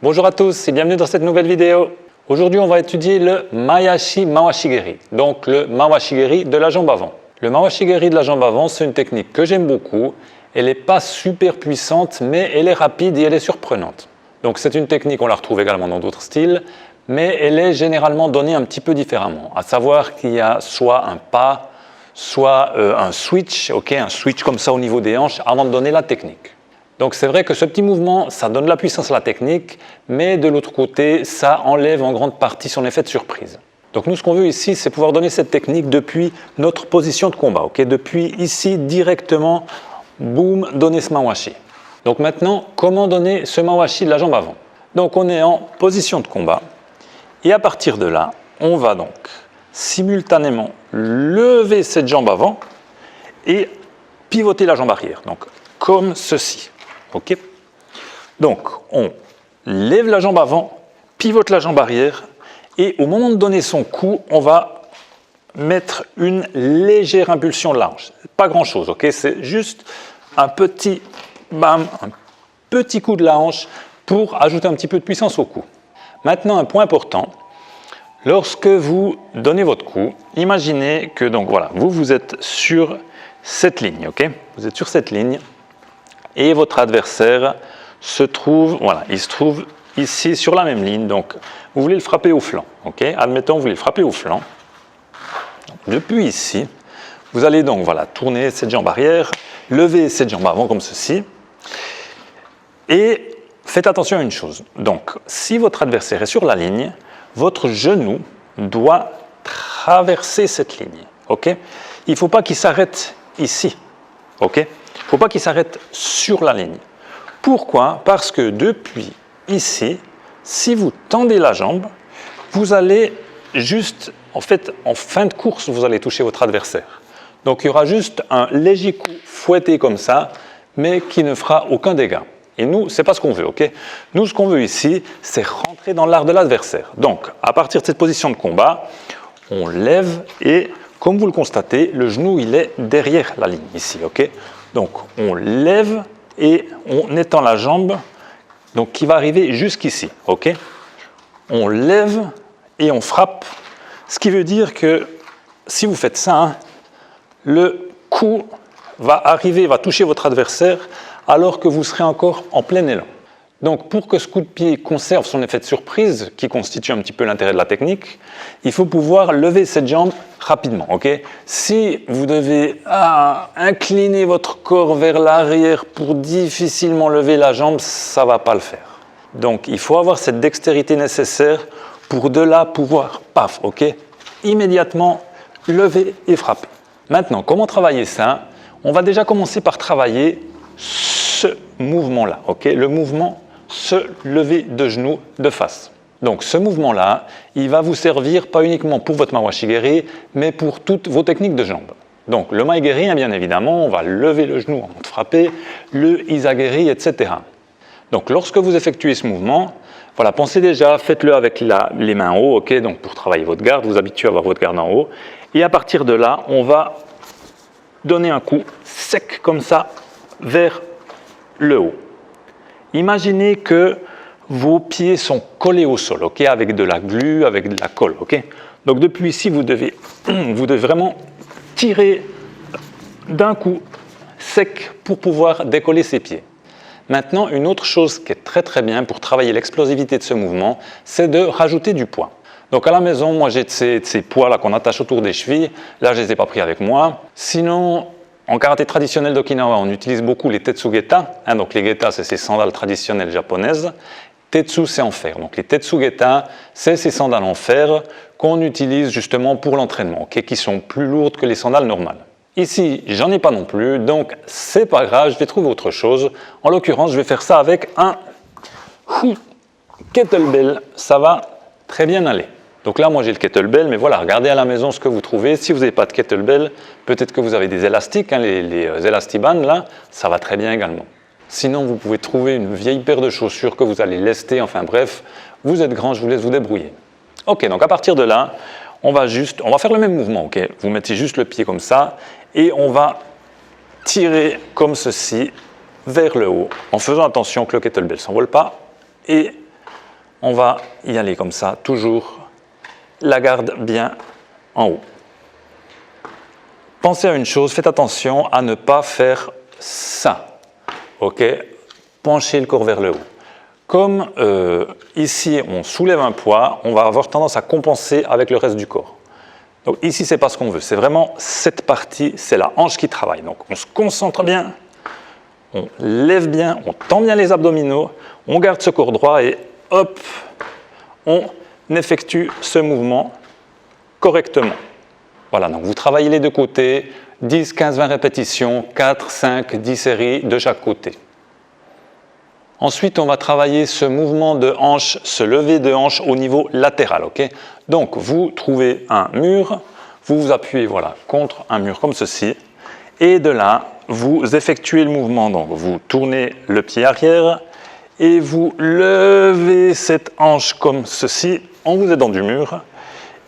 Bonjour à tous et bienvenue dans cette nouvelle vidéo. Aujourd'hui, on va étudier le Mayashi Mawashigeri, donc le Mawashigeri de la jambe avant. Le Mawashigeri de la jambe avant, c'est une technique que j'aime beaucoup. Elle n'est pas super puissante, mais elle est rapide et elle est surprenante. Donc c'est une technique, on la retrouve également dans d'autres styles, mais elle est généralement donnée un petit peu différemment. À savoir qu'il y a soit un pas, soit un switch, un switch comme ça au niveau des hanches avant de donner la technique. Donc c'est vrai que ce petit mouvement, ça donne la puissance à la technique, mais de l'autre côté, ça enlève en grande partie son effet de surprise. Donc nous, ce qu'on veut ici, c'est pouvoir donner cette technique depuis notre position de combat, depuis ici directement, boum, donner ce mawashi. Donc maintenant, comment donner ce mawashi de la jambe avant? Donc on est en position de combat, et à partir de là, on va donc simultanément lever cette jambe avant et pivoter la jambe arrière, donc comme ceci. Ok. Donc, on lève la jambe avant, pivote la jambe arrière, et au moment de donner son coup, on va mettre une légère impulsion large. Pas grand-chose, ok? C'est juste un petit bam, un petit coup de la hanche pour ajouter un petit peu de puissance au coup. Maintenant, un point important. Lorsque vous donnez votre coup, imaginez que donc voilà, vous êtes sur cette ligne, ok? Vous êtes sur cette ligne. Et votre adversaire se trouve, il se trouve ici sur la même ligne. Donc, vous voulez le frapper au flanc. Admettons, vous voulez le frapper au flanc. Donc, depuis ici, vous allez donc tourner cette jambe arrière, lever cette jambe avant comme ceci. Et faites attention à une chose. Donc, si votre adversaire est sur la ligne, votre genou doit traverser cette ligne. Il ne faut pas qu'il s'arrête ici. Il ne faut pas qu'il s'arrête sur la ligne. Pourquoi? Parce que depuis ici, si vous tendez la jambe, vous allez juste, en fin de course, vous allez toucher votre adversaire. Donc il y aura juste un léger coup fouetté comme ça, mais qui ne fera aucun dégât. Et nous, ce n'est pas ce qu'on veut. Nous, ce qu'on veut ici, c'est rentrer dans l'art de l'adversaire. Donc, à partir de cette position de combat, on lève et, comme vous le constatez, le genou, il est derrière la ligne ici. Donc, on lève et on étend la jambe donc, qui va arriver jusqu'ici. On lève et on frappe, ce qui veut dire que si vous faites ça, le coup va arriver, va toucher votre adversaire alors que vous serez encore en plein élan. Donc, pour que ce coup de pied conserve son effet de surprise, qui constitue un petit peu l'intérêt de la technique, il faut pouvoir lever cette jambe rapidement. Si vous devez incliner votre corps vers l'arrière pour difficilement lever la jambe, ça ne va pas le faire. Donc, il faut avoir cette dextérité nécessaire pour de là pouvoir, immédiatement lever et frapper. Maintenant, comment travailler ça? On va déjà commencer par travailler ce mouvement-là, le mouvement se lever de genoux de face. Donc ce mouvement-là, il va vous servir pas uniquement pour votre Mawashigeri, mais pour toutes vos techniques de jambes. Donc le Maegeri, bien évidemment, on va lever le genou avant de frapper, le Izageri, etc. Donc lorsque vous effectuez ce mouvement, pensez déjà, faites-le avec les mains en haut, donc pour travailler votre garde, vous habituez à avoir votre garde en haut. Et à partir de là, on va donner un coup sec comme ça vers le haut. Imaginez que vos pieds sont collés au sol, avec de la glu, avec de la colle. Donc depuis ici, vous devez vraiment tirer d'un coup sec pour pouvoir décoller ses pieds. Maintenant, une autre chose qui est très très bien pour travailler l'explosivité de ce mouvement, c'est de rajouter du poids. Donc à la maison, moi j'ai de ces poids là qu'on attache autour des chevilles. Là, je ne les ai pas pris avec moi. Sinon, en karaté traditionnel d'Okinawa, on utilise beaucoup les tetsu geta. Donc les geta, c'est ces sandales traditionnelles japonaises. Tetsu, c'est en fer. Donc les tetsu geta, c'est ces sandales en fer qu'on utilise justement pour l'entraînement, qui sont plus lourdes que les sandales normales. Ici, j'en ai pas non plus, donc c'est pas grave, je vais trouver autre chose. En l'occurrence, je vais faire ça avec un kettlebell. Ça va très bien aller. Donc là, moi j'ai le kettlebell, mais regardez à la maison ce que vous trouvez. Si vous n'avez pas de kettlebell, peut-être que vous avez des élastiques, les élastibands, là, ça va très bien également. Sinon, vous pouvez trouver une vieille paire de chaussures que vous allez lester, bref, vous êtes grand, je vous laisse vous débrouiller. Donc à partir de là, on va faire le même mouvement, Vous mettez juste le pied comme ça, et on va tirer comme ceci vers le haut, en faisant attention que le kettlebell ne s'envole pas, et on va y aller comme ça, toujours la garde bien en haut. Pensez à une chose, faites attention à ne pas faire ça. Ok, penchez le corps vers le haut. Comme ici, on soulève un poids, on va avoir tendance à compenser avec le reste du corps. Donc ici, ce n'est pas ce qu'on veut. C'est vraiment cette partie, c'est la hanche qui travaille. Donc on se concentre bien, on lève bien, on tend bien les abdominaux, on garde ce corps droit et hop, on effectue ce mouvement correctement. Voilà, donc vous travaillez les deux côtés, 10, 15, 20 répétitions, 4, 5, 10 séries de chaque côté. Ensuite, on va travailler ce mouvement de hanche, ce lever de hanche au niveau latéral. Okay. Donc, vous trouvez un mur, vous vous appuyez voilà, contre un mur comme ceci, et de là, vous effectuez le mouvement. Donc, vous tournez le pied arrière et vous levez cette hanche comme ceci en vous aidant du mur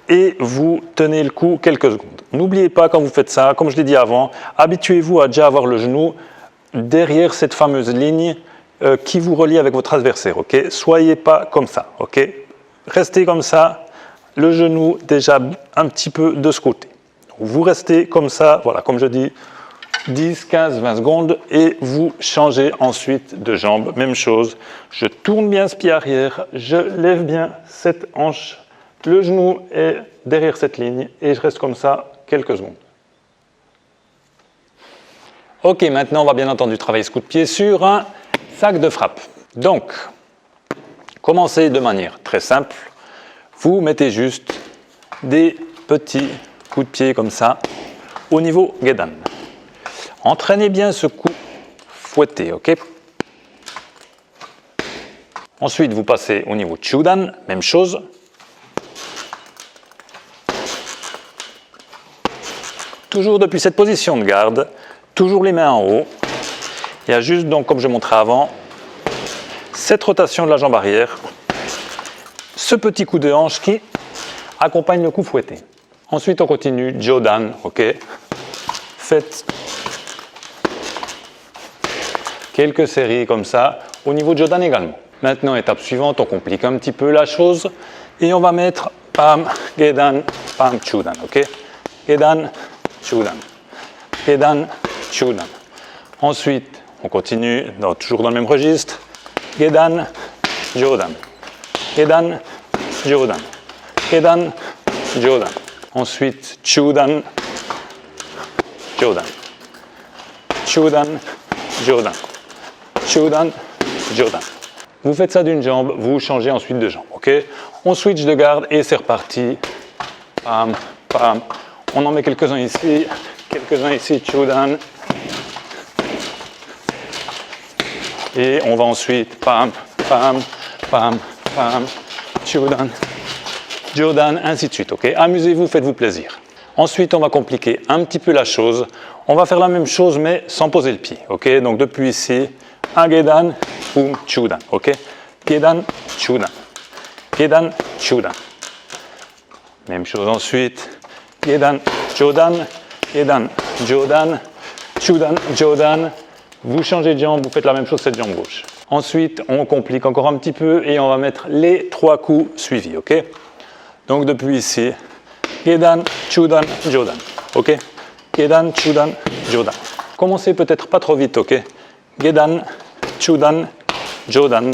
et vous tenez le coup quelques secondes. N'oubliez pas quand vous faites ça, comme je l'ai dit avant, habituez-vous à déjà avoir le genou derrière cette fameuse ligne qui vous relie avec votre adversaire, ok? Soyez pas comme ça, ok? Restez comme ça, le genou déjà un petit peu de ce côté. Vous restez comme ça, voilà, comme je dis, 10, 15, 20 secondes et vous changez ensuite de jambe. Même chose, je tourne bien ce pied arrière, je lève bien cette hanche, le genou est derrière cette ligne et je reste comme ça quelques secondes. Ok, maintenant on va bien entendu travailler ce coup de pied sur un sac de frappe. Donc, commencez de manière très simple. Vous mettez juste des petits coups de pied comme ça au niveau Gedan. Entraînez bien ce coup fouetté, ok? Ensuite, vous passez au niveau Chudan, même chose. Toujours depuis cette position de garde, toujours les mains en haut. Il y a juste, donc, comme je montrais avant, cette rotation de la jambe arrière, ce petit coup de hanche qui accompagne le coup fouetté. Ensuite, on continue, Jodan, ok? Faites quelques séries comme ça, au niveau de Jodan également. Maintenant, étape suivante, on complique un petit peu la chose et on va mettre Pam, Gedan, Pam, Chudan, ok? Gedan, Chudan, Gedan, Chudan. Ensuite, on continue, toujours dans le même registre, Gedan, Jodan, Gedan, Jodan, Gedan, Jodan. Ensuite, Chudan, Jodan, Chudan, Jodan, Chudan, Jodan. Vous faites ça d'une jambe, vous changez ensuite de jambe, ok? On switch de garde et c'est reparti. Pam, pam. On en met quelques-uns ici, Chudan. Et on va ensuite, pam, pam, pam, pam, Chudan, Jodan, ainsi de suite, ok? Amusez-vous, faites-vous plaisir. Ensuite, on va compliquer un petit peu la chose. On va faire la même chose, mais sans poser le pied, ok? Donc, depuis ici, un Gedan, boum, Chudan, ok? Gedan, Chudan, Gedan, Chudan. Même chose ensuite, Gedan, Jodan, Gedan, Jodan, Chudan, Jodan. Vous changez de jambe, vous faites la même chose cette jambe gauche. Ensuite, on complique encore un petit peu et on va mettre les 3 coups suivis, ok? Donc depuis ici, Gedan, Chudan, Jodan, ok? Gedan, Chudan, Jodan. Commencez peut-être pas trop vite, ok? Gedan, Chudan, Jodan.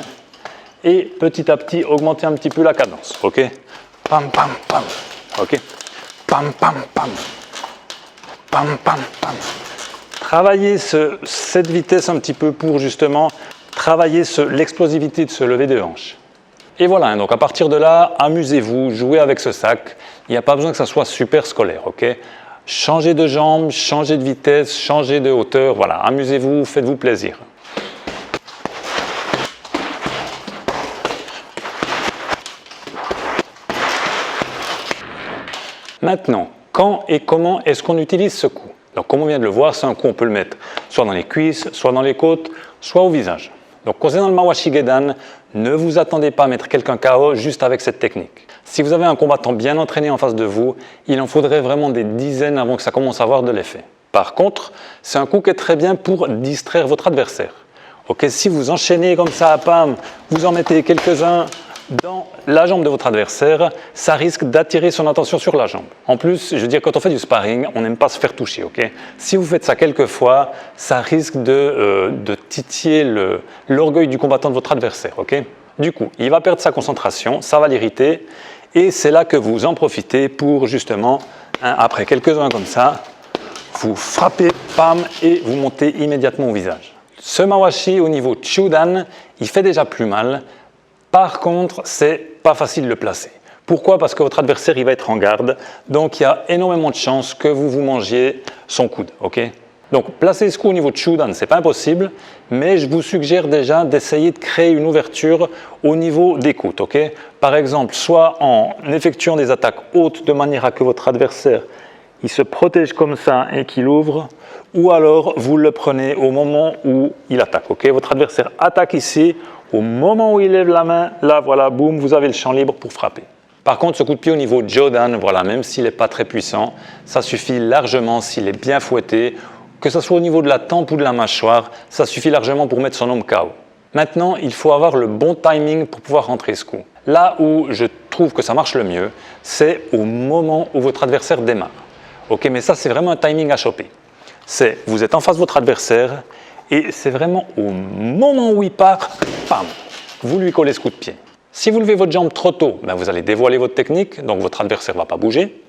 Et petit à petit, augmentez un petit peu la cadence, ok? Pam, pam, pam, ok? Pam, pam, pam. Pam, pam, pam. Travaillez cette vitesse un petit peu pour justement travailler l'explosivité de ce lever de hanche. Et voilà, donc à partir de là, amusez-vous, jouez avec ce sac. Il n'y a pas besoin que ça soit super scolaire, ok? Changez de jambe, changez de vitesse, changez de hauteur, voilà, amusez-vous, faites-vous plaisir. Maintenant, quand et comment est-ce qu'on utilise ce coup? Donc, comme on vient de le voir, c'est un coup, on peut le mettre soit dans les cuisses, soit dans les côtes, soit au visage. Donc, concernant le Mawashi Gedan, ne vous attendez pas à mettre quelqu'un KO juste avec cette technique. Si vous avez un combattant bien entraîné en face de vous, il en faudrait vraiment des dizaines avant que ça commence à avoir de l'effet. Par contre, c'est un coup qui est très bien pour distraire votre adversaire. Ok, si vous enchaînez comme ça, pam, vous en mettez quelques-uns, dans la jambe de votre adversaire, ça risque d'attirer son attention sur la jambe. En plus, je veux dire, quand on fait du sparring, on n'aime pas se faire toucher, ok? Si vous faites ça quelques fois, ça risque de titiller l'orgueil du combattant de votre adversaire, ok? Du coup, il va perdre sa concentration, ça va l'irriter, et c'est là que vous en profitez pour justement, après quelques-uns comme ça, vous frappez, pam, et vous montez immédiatement au visage. Ce mawashi au niveau Chudan, il fait déjà plus mal. Par contre, c'est pas facile de le placer. Pourquoi? Parce que votre adversaire il va être en garde, donc il y a énormément de chances que vous mangiez son coude. Okay? Donc placer ce coup au niveau de Chudan, c'est pas impossible, mais je vous suggère déjà d'essayer de créer une ouverture au niveau des côtes. Okay? Par exemple, soit en effectuant des attaques hautes de manière à que votre adversaire il se protège comme ça et qu'il ouvre, ou alors vous le prenez au moment où il attaque. Okay? Votre adversaire attaque ici, au moment où il lève la main, là voilà, boum, vous avez le champ libre pour frapper. Par contre, ce coup de pied au niveau Jodan, voilà, même s'il n'est pas très puissant, ça suffit largement s'il est bien fouetté, que ce soit au niveau de la tempe ou de la mâchoire, ça suffit largement pour mettre son homme KO. Maintenant, il faut avoir le bon timing pour pouvoir rentrer ce coup. Là où je trouve que ça marche le mieux, c'est au moment où votre adversaire démarre. Ok, mais ça, c'est vraiment un timing à choper. Vous êtes en face de votre adversaire et c'est vraiment au moment où il part, bam, vous lui collez ce coup de pied. Si vous levez votre jambe trop tôt, ben vous allez dévoiler votre technique, donc votre adversaire ne va pas bouger.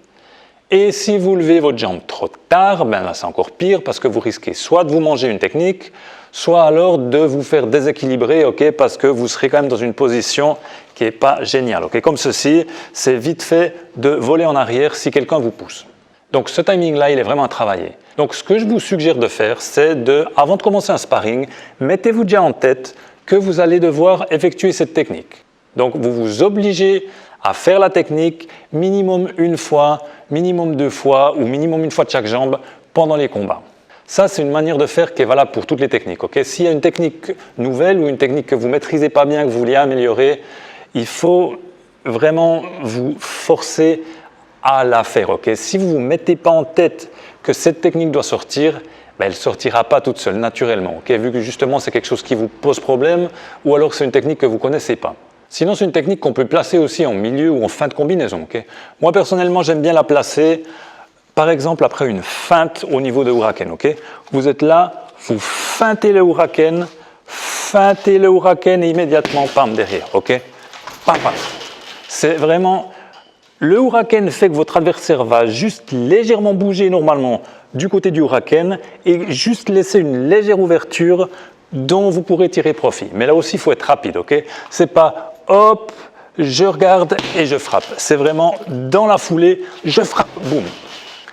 Et si vous levez votre jambe trop tard, ben là c'est encore pire parce que vous risquez soit de vous manger une technique, soit alors de vous faire déséquilibrer, okay, parce que vous serez quand même dans une position qui n'est pas géniale. Okay. Comme ceci, c'est vite fait de voler en arrière si quelqu'un vous pousse. Donc ce timing-là, il est vraiment à travailler. Donc ce que je vous suggère de faire, c'est avant de commencer un sparring, mettez-vous déjà en tête que vous allez devoir effectuer cette technique. Donc vous vous obligez à faire la technique minimum une fois, minimum 2 fois ou minimum une fois de chaque jambe pendant les combats. Ça, c'est une manière de faire qui est valable pour toutes les techniques. Okay? S'il y a une technique nouvelle ou une technique que vous ne maîtrisez pas bien, que vous vouliez améliorer, il faut vraiment vous forcer à la faire. Okay? Si vous ne vous mettez pas en tête que cette technique doit sortir, ben, elle ne sortira pas toute seule, naturellement. Okay? Vu que justement c'est quelque chose qui vous pose problème ou alors c'est une technique que vous ne connaissez pas. Sinon, c'est une technique qu'on peut placer aussi en milieu ou en fin de combinaison. Okay? Moi, personnellement, j'aime bien la placer, par exemple, après une feinte au niveau de Huraken. Okay? Vous êtes là, vous feintez le Huraken et immédiatement, pam, derrière. Okay? Pam, pam. C'est vraiment... Le Huraken fait que votre adversaire va juste légèrement bouger normalement du côté du Huraken et juste laisser une légère ouverture dont vous pourrez tirer profit. Mais là aussi, il faut être rapide, ok? C'est pas hop, je regarde et je frappe. C'est vraiment dans la foulée, je frappe, boum.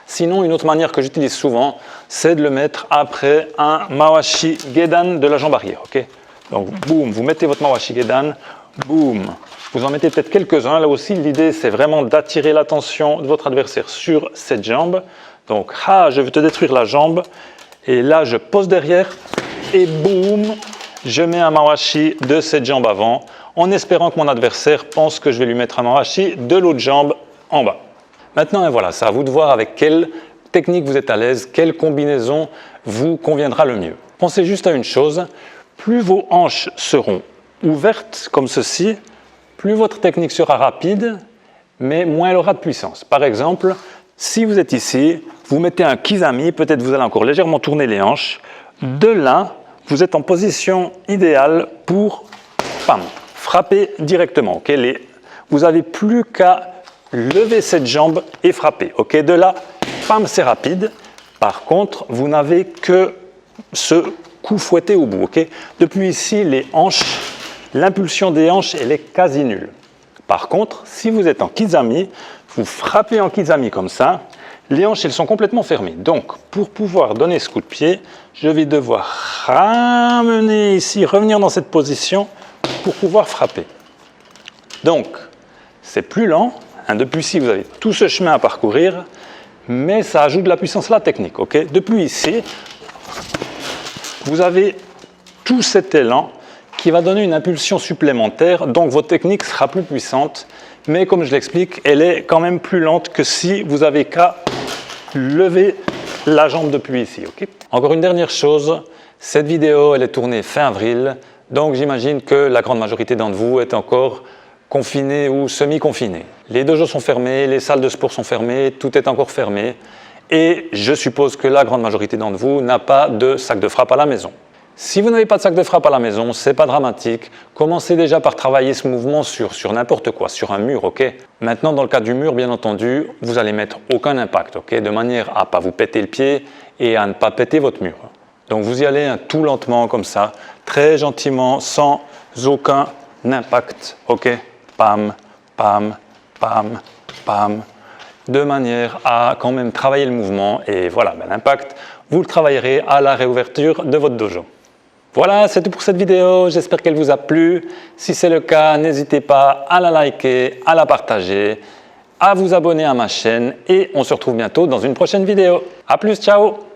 Sinon, une autre manière que j'utilise souvent, c'est de le mettre après un Mawashi Gedan de la jambe arrière, ok? Donc, boum, vous mettez votre Mawashi Gedan, boum. Vous en mettez peut-être quelques-uns. Là aussi, l'idée, c'est vraiment d'attirer l'attention de votre adversaire sur cette jambe. Donc, je vais te détruire la jambe. Et là, je pose derrière et boum, je mets un mawashi de cette jambe avant en espérant que mon adversaire pense que je vais lui mettre un mawashi de l'autre jambe en bas. Maintenant, voilà, c'est à vous de voir avec quelle technique vous êtes à l'aise, quelle combinaison vous conviendra le mieux. Pensez juste à une chose, plus vos hanches seront ouvertes comme ceci, plus votre technique sera rapide, mais moins elle aura de puissance. Par exemple, si vous êtes ici, vous mettez un kizami, peut-être vous allez encore légèrement tourner les hanches. De là, vous êtes en position idéale pour frapper directement. Okay? Vous n'avez plus qu'à lever cette jambe et frapper. Okay? De là, c'est rapide. Par contre, vous n'avez que ce coup fouetté au bout. Okay? Depuis ici, les hanches, l'impulsion des hanches, elle est quasi nulle. Par contre, si vous êtes en kizami, vous frappez en kizami comme ça, les hanches, elles sont complètement fermées. Donc, pour pouvoir donner ce coup de pied, je vais devoir ramener ici, revenir dans cette position pour pouvoir frapper. Donc, c'est plus lent. Depuis ici, vous avez tout ce chemin à parcourir, mais ça ajoute de la puissance à la technique. Okay? Depuis ici, vous avez tout cet élan qui va donner une impulsion supplémentaire, donc votre technique sera plus puissante, mais comme je l'explique, elle est quand même plus lente que si vous avez qu'à lever la jambe depuis ici. Okay? Encore une dernière chose, cette vidéo elle est tournée fin avril, donc j'imagine que la grande majorité d'entre vous est encore confinés ou semi-confinés. Les dojos sont fermés, les salles de sport sont fermées, tout est encore fermé. Et je suppose que la grande majorité d'entre vous n'a pas de sac de frappe à la maison. Si vous n'avez pas de sac de frappe à la maison, ce n'est pas dramatique. Commencez déjà par travailler ce mouvement sur n'importe quoi, sur un mur, ok? Maintenant, dans le cas du mur, bien entendu, vous allez mettre aucun impact, ok? De manière à ne pas vous péter le pied et à ne pas péter votre mur. Donc vous y allez tout lentement comme ça, très gentiment, sans aucun impact, ok? Pam, pam, pam, pam, de manière à quand même travailler le mouvement. Et voilà, l'impact, vous le travaillerez à la réouverture de votre dojo. Voilà, c'est tout pour cette vidéo, j'espère qu'elle vous a plu. Si c'est le cas, n'hésitez pas à la liker, à la partager, à vous abonner à ma chaîne et on se retrouve bientôt dans une prochaine vidéo. A plus, ciao!